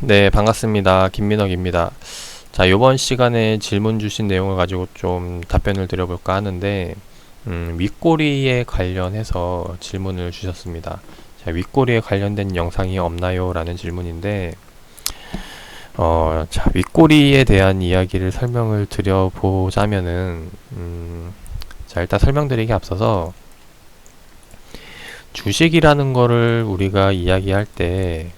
네, 반갑습니다. 김민혁입니다. 자, 이번 시간에 질문 주신 내용을 가지고 좀 답변을 드려볼까 하는데, 윗꼬리에 관련해서 질문을 주셨습니다. 자, 윗꼬리에 관련된 영상이 없나요? 라는 질문인데, 자, 윗꼬리에 대한 이야기를 설명을 드려보자면은, 자, 일단 설명드리기 앞서서, 주식이라는 거를 우리가 이야기할 때,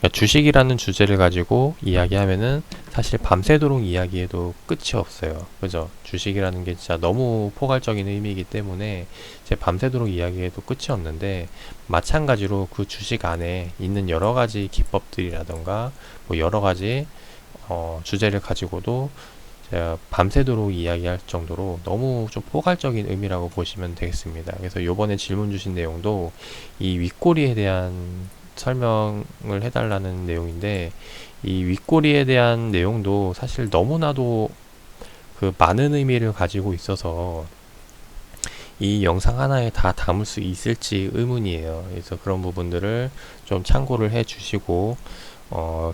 그러니까 주식이라는 주제를 가지고 이야기하면은 사실 밤새도록 이야기해도 끝이 없어요. 그죠? 주식이라는 게 진짜 너무 포괄적인 의미이기 때문에 이제 밤새도록 이야기해도 끝이 없는데, 마찬가지로 그 주식 안에 있는 여러 가지 기법들이라던가 뭐 여러 가지 주제를 가지고도 제가 밤새도록 이야기할 정도로 너무 좀 포괄적인 의미라고 보시면 되겠습니다. 그래서 요번에 질문 주신 내용도 이 윗꼬리에 대한 설명을 해달라는 내용인데, 이 윗꼬리에 대한 내용도 사실 너무나도 그 많은 의미를 가지고 있어서 이 영상 하나에 다 담을 수 있을지 의문이에요. 그래서 그런 부분들을 좀 참고를 해 주시고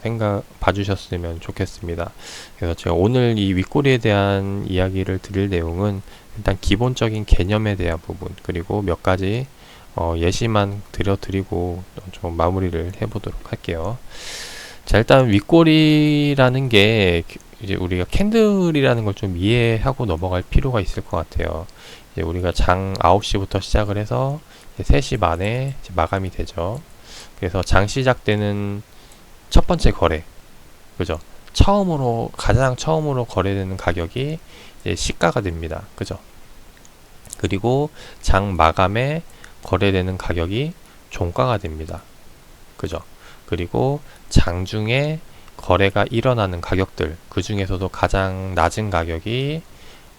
생각 봐주셨으면 좋겠습니다. 그래서 제가 오늘 이 윗꼬리에 대한 이야기를 드릴 내용은 일단 기본적인 개념에 대한 부분, 그리고 몇 가지 예시만 드리고 좀 마무리를 해보도록 할게요. 자, 일단 윗꼬리라는 게 이제 우리가 캔들이라는 걸 좀 이해하고 넘어갈 필요가 있을 것 같아요. 이제 우리가 장 9시부터 시작을 해서 3시 반에 이제 마감이 되죠. 그래서 장 시작되는 첫 번째 거래, 그죠? 가장 처음으로 거래되는 가격이 이제 시가가 됩니다. 그죠? 그리고 장 마감에 거래되는 가격이 종가가 됩니다. 그죠? 그리고 장중에 거래가 일어나는 가격들, 그 중에서도 가장 낮은 가격이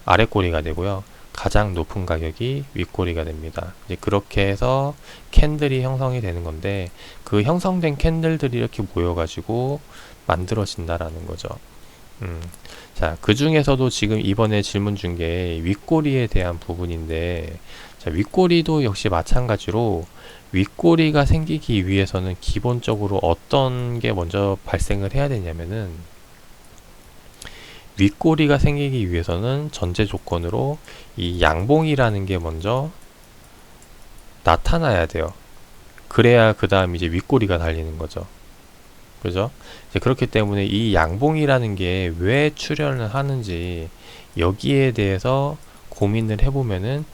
아랫꼬리가 되고요. 가장 높은 가격이 윗꼬리가 됩니다. 이제 그렇게 해서 캔들이 형성이 되는 건데, 그 형성된 캔들들이 이렇게 모여가지고 만들어진다라는 거죠. 자, 그 중에서도 지금 이번에 질문 준 게 윗꼬리에 대한 부분인데, 자, 윗꼬리도 역시 마찬가지로 윗꼬리가 생기기 위해서는 기본적으로 어떤 게 먼저 발생을 해야 되냐면은, 윗꼬리가 생기기 위해서는 전제 조건으로 이 양봉이라는 게 먼저 나타나야 돼요. 그래야 그 다음 이제 윗꼬리가 달리는 거죠. 그죠? 이제 그렇기 때문에 이 양봉이라는 게 왜 출현을 하는지, 여기에 대해서 고민을 해보면은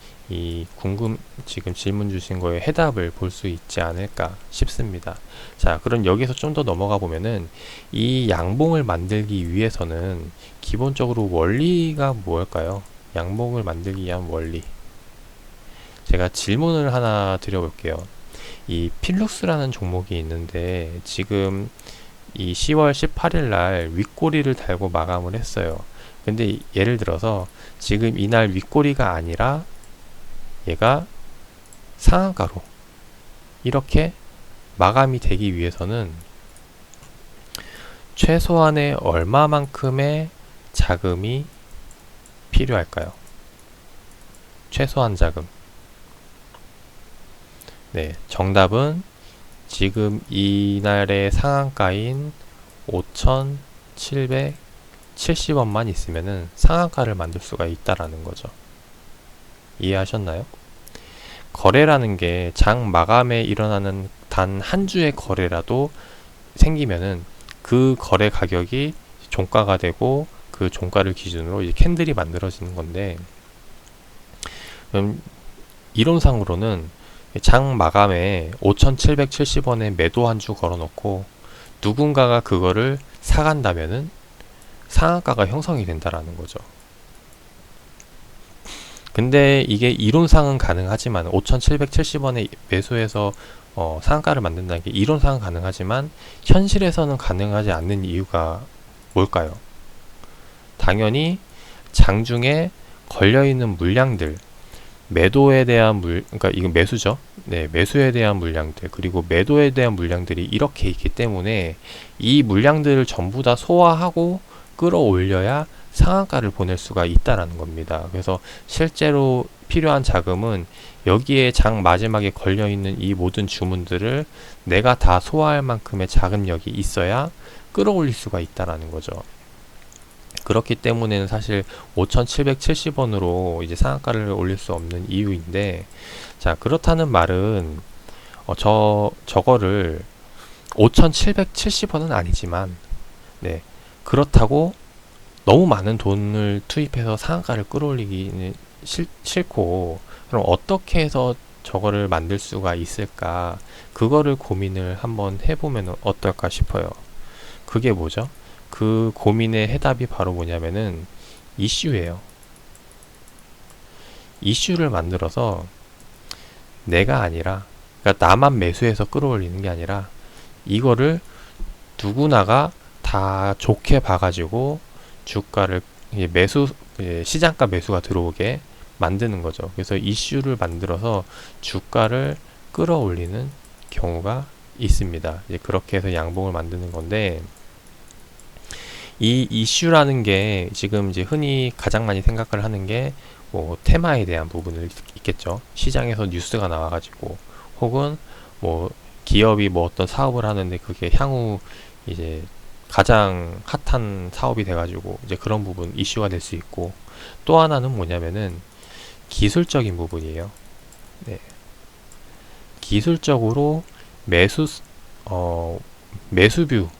지금 질문 주신 거에 해답을 볼 수 있지 않을까 싶습니다. 자, 그럼 여기서 좀 더 넘어가 보면은, 이 양봉을 만들기 위해서는 기본적으로 원리가 뭘까요? 양봉을 만들기 위한 원리. 제가 질문을 하나 드려볼게요. 이 필룩스라는 종목이 있는데, 지금 이 10월 18일 날 윗꼬리를 달고 마감을 했어요. 근데 예를 들어서 지금 이날 윗꼬리가 아니라 얘가 상한가로 이렇게 마감이 되기 위해서는 최소한의 얼마만큼의 자금이 필요할까요? 최소한 자금. 네, 정답은 지금 이날의 상한가인 5,770원만 있으면은 상한가를 만들 수가 있다라는 거죠. 이해하셨나요? 거래라는 게 장 마감에 일어나는 단 한 주의 거래라도 생기면은 그 거래 가격이 종가가 되고, 그 종가를 기준으로 이제 캔들이 만들어지는 건데, 이론상으로는 장 마감에 5,770원에 매도 한 주 걸어놓고 누군가가 그거를 사간다면은 상한가가 형성이 된다라는 거죠. 근데 이게 이론상은 가능하지만, 5,770원에 매수해서 상한가를 만든다는 게 이론상은 가능하지만 현실에서는 가능하지 않는 이유가 뭘까요? 당연히 장중에 걸려있는 물량들, 매도에 대한 그러니까 이건 매수죠. 네, 매수에 대한 물량들, 그리고 매도에 대한 물량들이 이렇게 있기 때문에 이 물량들을 전부 다 소화하고 끌어올려야 상한가를 보낼 수가 있다라는 겁니다. 그래서 실제로 필요한 자금은 여기에 장 마지막에 걸려있는 이 모든 주문들을 내가 다 소화할 만큼의 자금력이 있어야 끌어올릴 수가 있다라는 거죠. 그렇기 때문에는 사실 5,770원으로 이제 상한가를 올릴 수 없는 이유인데, 자, 그렇다는 말은 저거를 5,770원은 아니지만, 네, 그렇다고 너무 많은 돈을 투입해서 상한가를 끌어올리기는 싫고, 그럼 어떻게 해서 저거를 만들 수가 있을까? 그거를 고민을 한번 해보면 어떨까 싶어요. 그게 뭐죠? 그 고민의 해답이 바로 뭐냐면은 이슈예요. 이슈를 만들어서 내가 아니라, 그러니까 나만 매수해서 끌어올리는 게 아니라 이거를 누구나가 다 좋게 봐가지고 주가를 시장가 매수가 들어오게 만드는 거죠. 그래서 이슈를 만들어서 주가를 끌어올리는 경우가 있습니다. 이제 그렇게 해서 양봉을 만드는 건데, 이 이슈라는 게 지금 이제 흔히 가장 많이 생각을 하는 게 뭐 테마에 대한 부분을 있겠죠. 시장에서 뉴스가 나와가지고, 혹은 뭐 기업이 뭐 어떤 사업을 하는데 그게 향후 이제 가장 핫한 사업이 돼가지고 이제 그런 부분 이슈가 될 수 있고, 또 하나는 뭐냐면은 기술적인 부분이에요. 네. 기술적으로 매수뷰,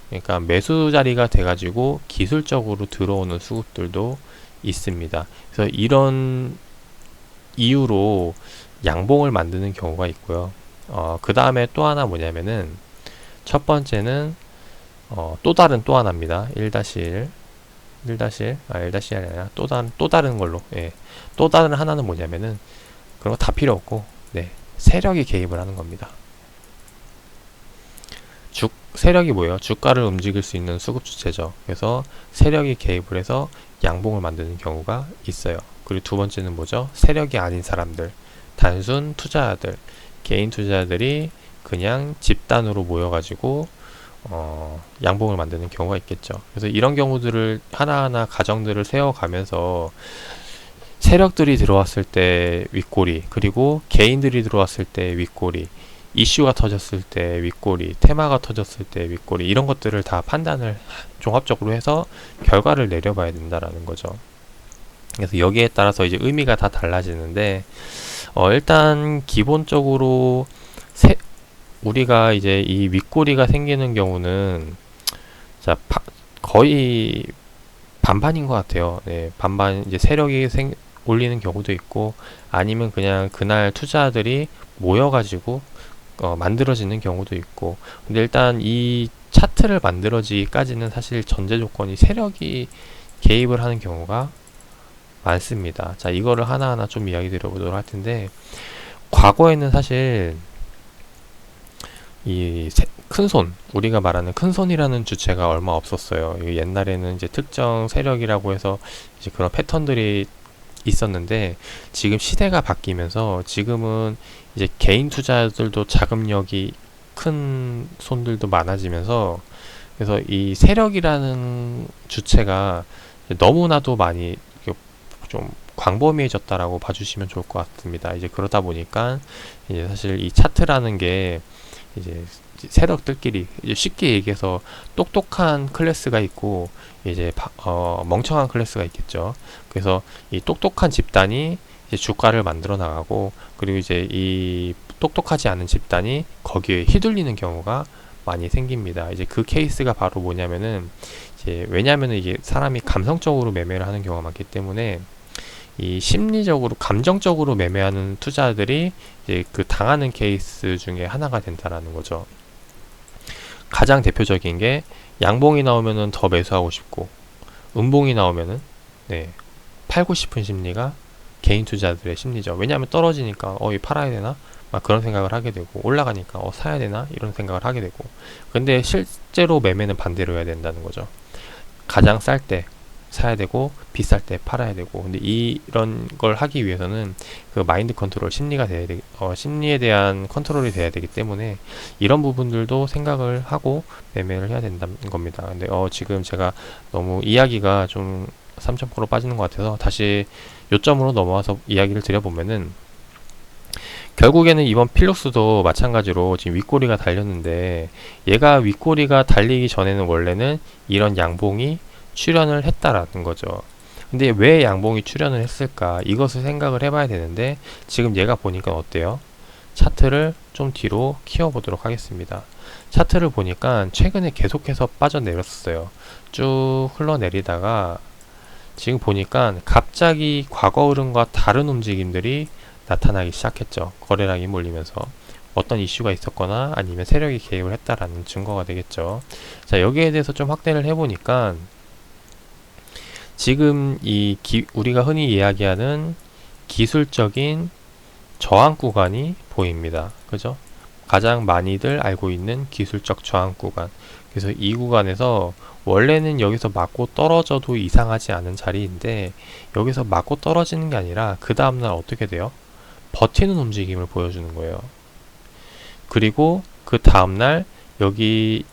그러니까 매수 자리가 돼가지고 기술적으로 들어오는 수급들도 있습니다. 그래서 이런 이유로 양봉을 만드는 경우가 있고요. 그 다음에 또 하나 뭐냐면은, 첫 번째는 또 하나입니다. 1-1 1-1이 아니라 또 다른 걸로, 예. 또 다른 하나는 뭐냐면은, 그런 거 다 필요 없고, 네, 세력이 개입을 하는 겁니다. 세력이 뭐예요? 주가를 움직일 수 있는 수급 주체죠. 그래서 세력이 개입을 해서 양봉을 만드는 경우가 있어요. 그리고 두 번째는 뭐죠? 세력이 아닌 사람들, 단순 투자자들, 개인 투자자들이 그냥 집단으로 모여가지고 양봉을 만드는 경우가 있겠죠. 그래서 이런 경우들을 하나하나 가정들을 세워가면서 세력들이 들어왔을 때 윗꼬리, 그리고 개인들이 들어왔을 때 윗꼬리, 이슈가 터졌을 때 윗꼬리, 테마가 터졌을 때 윗꼬리, 이런 것들을 다 판단을 종합적으로 해서 결과를 내려봐야 된다라는 거죠. 그래서 여기에 따라서 이제 의미가 다 달라지는데, 일단 기본적으로 우리가 이제 이 윗꼬리가 생기는 경우는, 자, 거의 반반인 것 같아요. 네, 반반, 이제 세력이 올리는 경우도 있고, 아니면 그냥 그날 투자들이 모여가지고 만들어지는 경우도 있고. 근데 일단 이 차트를 만들어지기까지는 사실 전제 조건이 세력이 개입을 하는 경우가 많습니다. 자, 이거를 하나하나 좀 이야기 드려보도록 할 텐데, 과거에는 사실 이 큰손, 우리가 말하는 큰손이라는 주체가 얼마 없었어요. 옛날에는 이제 특정 세력이라고 해서 이제 그런 패턴들이 있었는데, 지금 시대가 바뀌면서 지금은 이제 개인 투자들도 자금력이 큰 손들도 많아지면서, 그래서 이 세력이라는 주체가 너무나도 많이 좀 광범위해졌다라고 봐주시면 좋을 것 같습니다. 이제 그러다 보니까 이제 사실 이 차트라는 게 이제 세력들끼리 이제 쉽게 얘기해서 똑똑한 클래스가 있고, 이제 멍청한 클래스가 있겠죠. 그래서 이 똑똑한 집단이 이제 주가를 만들어 나가고, 그리고 이제 이 똑똑하지 않은 집단이 거기에 휘둘리는 경우가 많이 생깁니다. 이제 그 케이스가 바로 뭐냐면은, 이제 왜냐면은 이게 사람이 감성적으로 매매를 하는 경우가 많기 때문에, 이 심리적으로 감정적으로 매매하는 투자들이 이제 그 당하는 케이스 중에 하나가 된다라는 거죠. 가장 대표적인 게, 양봉이 나오면은 더 매수하고 싶고, 음봉이 나오면은 네, 팔고 싶은 심리가 개인 투자들의 심리죠. 왜냐하면 떨어지니까 이 팔아야 되나? 막 그런 생각을 하게 되고, 올라가니까 사야 되나? 이런 생각을 하게 되고. 근데 실제로 매매는 반대로 해야 된다는 거죠. 가장 쌀 때 사야 되고, 비쌀 때 팔아야 되고. 근데 이런 걸 하기 위해서는 그 마인드 컨트롤, 심리가 돼야 심리에 대한 컨트롤이 돼야 되기 때문에 이런 부분들도 생각을 하고 매매를 해야 된다는 겁니다. 근데 지금 제가 너무 이야기가 좀 3.9로 빠지는 것 같아서 다시 요점으로 넘어와서 이야기를 드려보면은, 결국에는 이번 필룩스도 마찬가지로 지금 윗꼬리가 달렸는데, 얘가 윗꼬리가 달리기 전에는 원래는 이런 양봉이 출현을 했다라는 거죠. 근데 왜 양봉이 출현을 했을까, 이것을 생각을 해봐야 되는데, 지금 얘가 보니까 어때요? 차트를 좀 뒤로 키워보도록 하겠습니다. 차트를 보니까 최근에 계속해서 빠져내렸어요. 쭉 흘러내리다가 지금 보니까 갑자기 과거 흐름과 다른 움직임들이 나타나기 시작했죠. 거래량이 몰리면서 어떤 이슈가 있었거나 아니면 세력이 개입을 했다라는 증거가 되겠죠. 자, 여기에 대해서 좀 확대를 해보니까 지금 우리가 흔히 이야기하는 기술적인 저항 구간이 보입니다. 그죠? 가장 많이들 알고 있는 기술적 저항 구간. 그래서 이 구간에서 원래는 여기서 맞고 떨어져도 이상하지 않은 자리인데, 여기서 맞고 떨어지는 게 아니라 그 다음날 어떻게 돼요? 버티는 움직임을 보여주는 거예요. 그리고 그 다음날 여기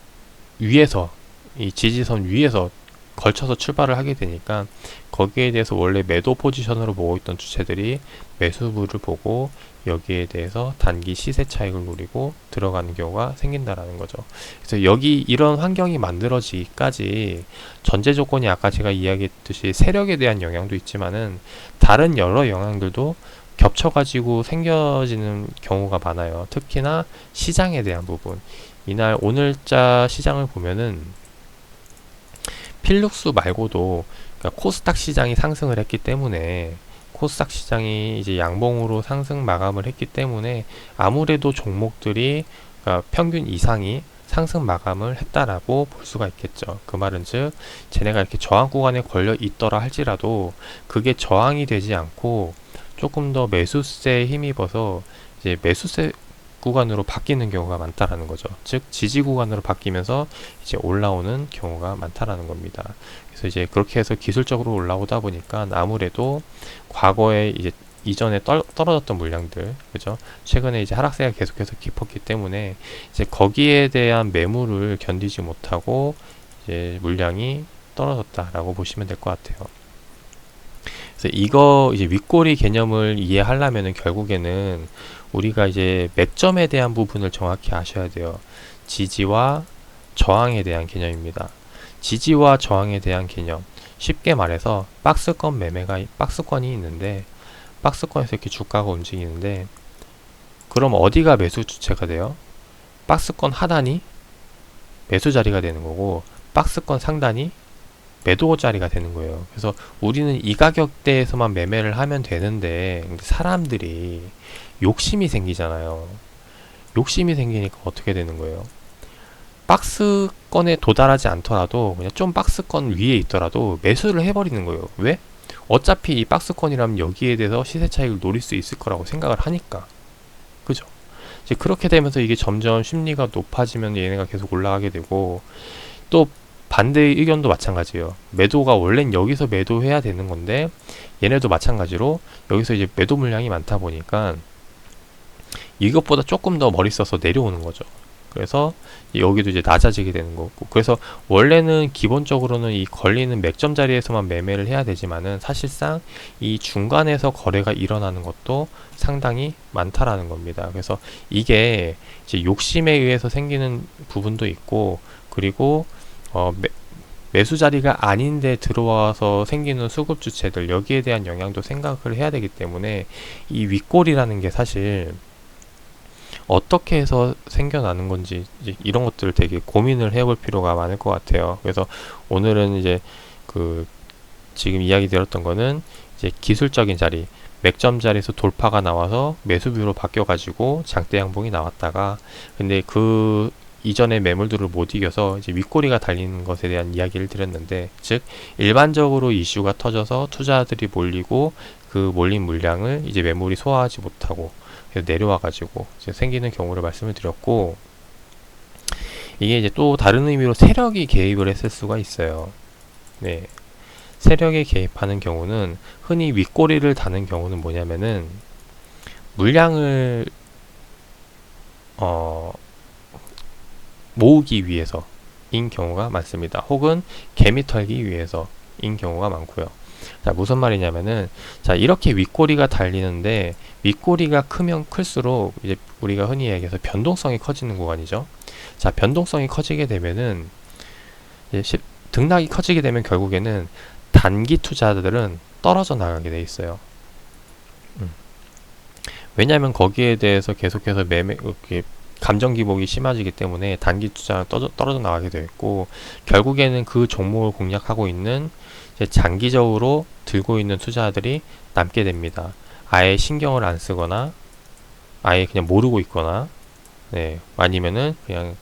위에서, 이 지지선 위에서 걸쳐서 출발을 하게 되니까 거기에 대해서 원래 매도 포지션으로 보고 있던 주체들이 매수부를 보고 여기에 대해서 단기 시세 차익을 노리고 들어가는 경우가 생긴다라는 거죠. 그래서 여기 이런 환경이 만들어지기까지 전제 조건이 아까 제가 이야기했듯이 세력에 대한 영향도 있지만은 다른 여러 영향들도 겹쳐가지고 생겨지는 경우가 많아요. 특히나 시장에 대한 부분. 이날 오늘자 시장을 보면은 필룩스 말고도, 그러니까 코스닥 시장이 상승을 했기 때문에, 코스닥 시장이 이제 양봉으로 상승 마감을 했기 때문에 아무래도 종목들이, 그러니까 평균 이상이 상승 마감을 했다라고 볼 수가 있겠죠. 그 말은 즉 쟤네가 이렇게 저항 구간에 걸려 있더라 할지라도 그게 저항이 되지 않고 조금 더 매수세에 힘입어서 이제 매수세 구간으로 바뀌는 경우가 많다라는 거죠. 즉 지지 구간으로 바뀌면서 이제 올라오는 경우가 많다라는 겁니다. 그래서 이제 그렇게 해서 기술적으로 올라오다 보니까 아무래도 과거에 이제 이전에 떨어졌던 물량들, 그죠? 최근에 이제 하락세가 계속해서 깊었기 때문에 이제 거기에 대한 매물을 견디지 못하고 이제 물량이 떨어졌다라고 보시면 될 것 같아요. 그래서 이거 이제 윗꼬리 개념을 이해하려면은 결국에는 우리가 이제 맥점에 대한 부분을 정확히 아셔야 돼요. 지지와 저항에 대한 개념입니다. 지지와 저항에 대한 개념. 쉽게 말해서 박스권이 있는데, 박스권에서 이렇게 주가가 움직이는데, 그럼 어디가 매수 주체가 돼요? 박스권 하단이 매수 자리가 되는 거고, 박스권 상단이 매도 자리가 되는 거예요. 그래서 우리는 이 가격대에서만 매매를 하면 되는데, 사람들이 욕심이 생기잖아요. 욕심이 생기니까 어떻게 되는 거예요? 박스권에 도달하지 않더라도 그냥 좀 박스권 위에 있더라도 매수를 해버리는 거예요. 왜? 어차피 이 박스권이라면 여기에 대해서 시세 차익을 노릴 수 있을 거라고 생각을 하니까. 그죠? 이제 그렇게 되면서 이게 점점 심리가 높아지면 얘네가 계속 올라가게 되고, 또 반대의 의견도 마찬가지예요. 매도가 원래는 여기서 매도해야 되는 건데 얘네도 마찬가지로 여기서 이제 매도 물량이 많다 보니까 이것보다 조금 더 머리 써서 내려오는 거죠. 그래서 여기도 이제 낮아지게 되는 거고, 그래서 원래는 기본적으로는 이 걸리는 맥점 자리에서만 매매를 해야 되지만은 사실상 이 중간에서 거래가 일어나는 것도 상당히 많다라는 겁니다. 그래서 이게 이제 욕심에 의해서 생기는 부분도 있고, 그리고 매수 자리가 아닌데 들어와서 생기는 수급 주체들, 여기에 대한 영향도 생각을 해야 되기 때문에 이 윗골이라는 게 사실 어떻게 해서 생겨나는 건지 이제 이런 것들을 되게 고민을 해볼 필요가 많을 것 같아요. 그래서 오늘은 이제 지금 이야기 드렸던 거는 이제 기술적인 자리, 맥점 자리에서 돌파가 나와서 매수뷰로 바뀌어가지고 장대 양봉이 나왔다가, 근데 그 이전의 매물들을 못 이겨서 이제 윗꼬리가 달리는 것에 대한 이야기를 드렸는데, 즉 일반적으로 이슈가 터져서 투자들이 몰리고 그 몰린 물량을 이제 매물이 소화하지 못하고 내려와가지고 이제 생기는 경우를 말씀을 드렸고, 이게 이제 또 다른 의미로 세력이 개입을 했을 수가 있어요. 네, 세력이 개입하는 경우는 흔히 윗꼬리를 다는 경우는 뭐냐면은 물량을 모으기 위해서인 경우가 많습니다. 혹은 개미 털기 위해서 경우가 많고요. 자, 무슨 말이냐면은, 자, 이렇게 윗꼬리가 달리는데, 윗꼬리가 크면 클수록, 이제 우리가 흔히 얘기해서 변동성이 커지는 구간이죠. 자, 변동성이 커지게 되면은, 이제 등락이 커지게 되면 결국에는 단기 투자들은 떨어져 나가게 돼 있어요. 왜냐하면 거기에 대해서 계속해서 이렇게 감정 기복이 심해지기 때문에 단기 투자가 떨어져 나가게 되어 있고, 결국에는 그 종목을 공략하고 있는 이제 장기적으로 들고 있는 투자들이 남게 됩니다. 아예 신경을 안 쓰거나 아예 그냥 모르고 있거나, 네, 아니면은 그냥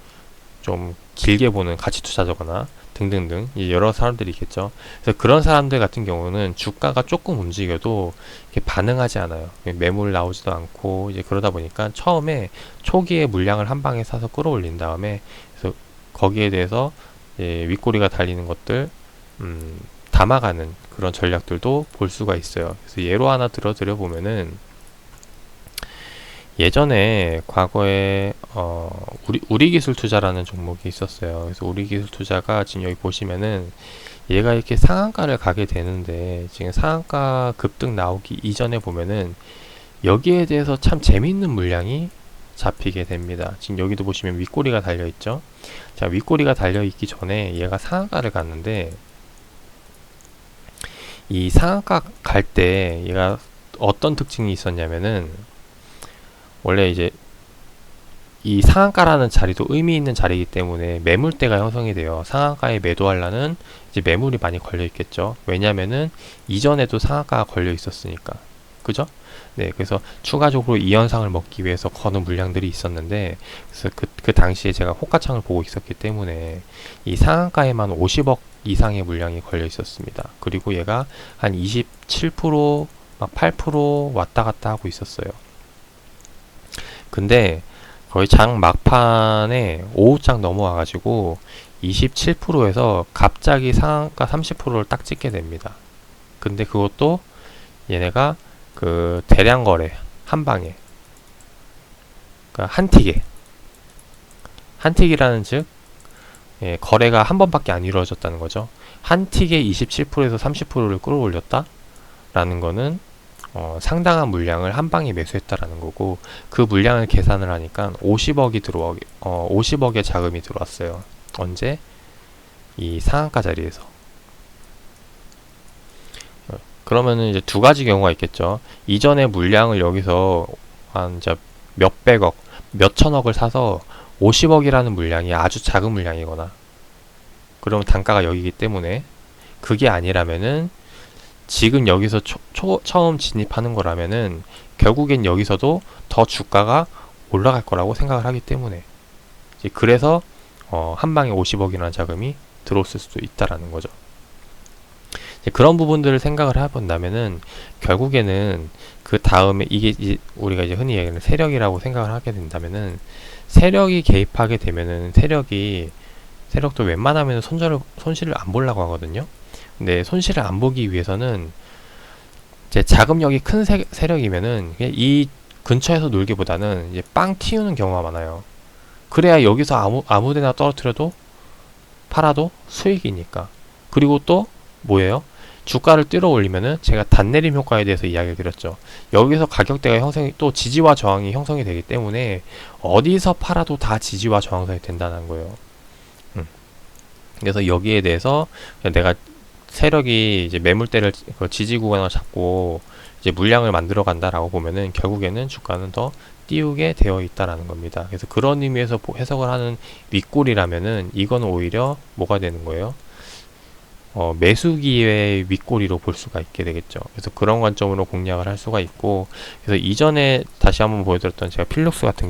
좀 길게 보는 가치 투자자거나 등등등 여러 사람들이 있겠죠. 그래서 그런 사람들 같은 경우는 주가가 조금 움직여도 이렇게 반응하지 않아요. 매물 나오지도 않고, 이제 그러다 보니까 처음에 초기에 물량을 한 방에 사서 끌어올린 다음에, 그래서 거기에 대해서 윗꼬리가 달리는 것들 담아가는 그런 전략들도 볼 수가 있어요. 그래서 예로 하나 들어드려 보면은, 예전에 과거에 우리 기술 투자라는 종목이 있었어요. 그래서 우리 기술 투자가 지금 여기 보시면은 얘가 이렇게 상한가를 가게 되는데, 지금 상한가 급등 나오기 이전에 보면은 여기에 대해서 참 재미있는 물량이 잡히게 됩니다. 지금 여기도 보시면 윗꼬리가 달려 있죠. 자, 윗꼬리가 달려 있기 전에 얘가 상한가를 갔는데, 이 상한가 갈 때 얘가 어떤 특징이 있었냐면은, 원래 이제 이 상한가라는 자리도 의미 있는 자리이기 때문에 매물대가 형성이 돼요. 상한가에 매도하려는 이제 매물이 많이 걸려 있겠죠. 왜냐면은 이전에도 상한가가 걸려 있었으니까. 그죠? 네, 그래서 추가적으로 이 현상을 먹기 위해서 거는 물량들이 있었는데, 그래서 그 당시에 제가 호가창을 보고 있었기 때문에 이 상한가에만 50억 이상의 물량이 걸려 있었습니다. 그리고 얘가 한 27%, 막 8% 왔다 갔다 하고 있었어요. 근데 거의 장 막판에 오후장 넘어와가지고 27%에서 갑자기 상한가 30%를 딱 찍게 됩니다. 근데 그것도 얘네가 그 대량 거래 한 방에, 그러니까 한 틱이라는 즉 거래가 한 번밖에 안 이루어졌다는 거죠. 한 틱에 27%에서 30%를 끌어올렸다라는 거는 상당한 물량을 한 방에 매수했다라는 거고, 그 물량을 계산을 하니까 50억의 자금이 들어왔어요. 언제? 이 상한가 자리에서. 그러면은 이제 두 가지 경우가 있겠죠. 이전에 물량을 여기서 한 이제 몇백억, 몇천억을 사서 50억이라는 물량이 아주 작은 물량이거나, 그러면 단가가 여기기 때문에, 그게 아니라면은 지금 여기서 처음 진입하는 거라면은 결국엔 여기서도 더 주가가 올라갈 거라고 생각을 하기 때문에, 이제 그래서 한 방에 50억이라는 자금이 들어왔을 수도 있다라는 거죠. 이제 그런 부분들을 생각을 해본다면은 결국에는 그 다음에 이게 우리가 이제 흔히 얘기하는 세력이라고 생각을 하게 된다면은, 세력이 개입하게 되면은 세력도 웬만하면 손실을 안 보려고 하거든요. 근데 손실을 안 보기 위해서는 이제 자금력이 큰 세력이면은 그냥 이 근처에서 놀기보다는 이제 빵 튀우는 경우가 많아요. 그래야 여기서 아무데나 떨어뜨려도 팔아도 수익이니까. 그리고 또 뭐예요? 주가를 끌어 올리면은 제가 단내림 효과에 대해서 이야기를 드렸죠. 여기서 가격대가 또 지지와 저항이 형성이 되기 때문에 어디서 팔아도 다 지지와 저항선이 된다는 거예요. 그래서 여기에 대해서 내가 세력이 이제 매물대를 지지 구간을 잡고 이제 물량을 만들어 간다라고 보면은 결국에는 주가는 더 띄우게 되어 있다라는 겁니다. 그래서 그런 의미에서 해석을 하는 윗골이라면은 이건 오히려 뭐가 되는 거예요? 매수기의 윗꼬리로 볼 수가 있게 되겠죠. 그래서 그런 관점으로 공략을 할 수가 있고, 그래서 이전에 다시 한번 보여드렸던 제가 필룩스 같은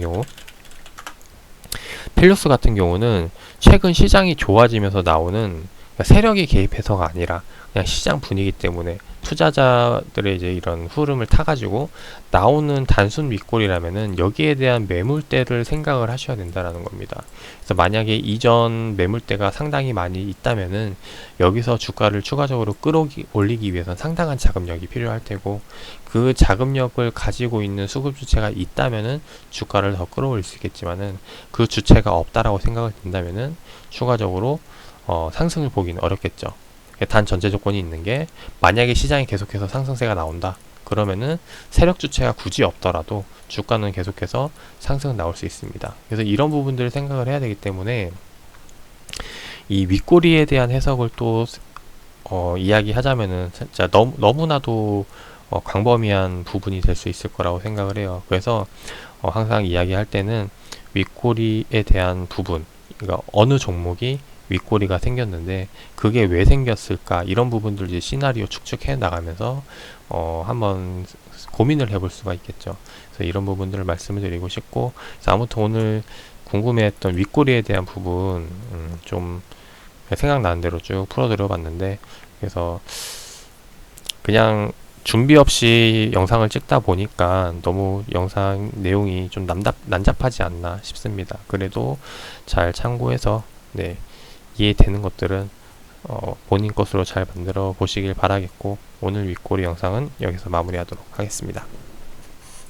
경우는 최근 시장이 좋아지면서 나오는, 그러니까 세력이 개입해서가 아니라 그냥 시장 분위기 때문에 투자자들의 이제 이런 흐름을 타가지고 나오는 단순 윗골이라면은 여기에 대한 매물대를 생각을 하셔야 된다라는 겁니다. 그래서 만약에 이전 매물대가 상당히 많이 있다면은 여기서 주가를 추가적으로 끌어올리기 위해서는 상당한 자금력이 필요할 테고, 그 자금력을 가지고 있는 수급 주체가 있다면은 주가를 더 끌어올릴 수 있겠지만은 그 주체가 없다라고 생각을 든다면은 추가적으로 상승을 보기는 어렵겠죠. 단 전제 조건이 있는 게, 만약에 시장이 계속해서 상승세가 나온다. 그러면은 세력 주체가 굳이 없더라도 주가는 계속해서 상승 나올 수 있습니다. 그래서 이런 부분들을 생각을 해야 되기 때문에 이 윗꼬리에 대한 해석을 또 이야기하자면은 진짜 너무나도 광범위한 부분이 될 수 있을 거라고 생각을 해요. 그래서 항상 이야기할 때는 윗꼬리에 대한 부분, 그러니까 어느 종목이 윗꼬리가 생겼는데 그게 왜 생겼을까, 이런 부분들 이제 시나리오 축축해 나가면서 한번 고민을 해볼 수가 있겠죠. 그래서 이런 부분들을 말씀을 드리고 싶고, 그래서 아무튼 오늘 궁금해했던 윗꼬리에 대한 부분 좀 생각나는 대로 쭉 풀어드려 봤는데, 그래서 그냥 준비 없이 영상을 찍다 보니까 너무 영상 내용이 좀 난잡하지 않나 싶습니다. 그래도 잘 참고해서 네, 이해되는 것들은 본인 것으로 잘 만들어 보시길 바라겠고, 오늘 윗꼬리 영상은 여기서 마무리하도록 하겠습니다.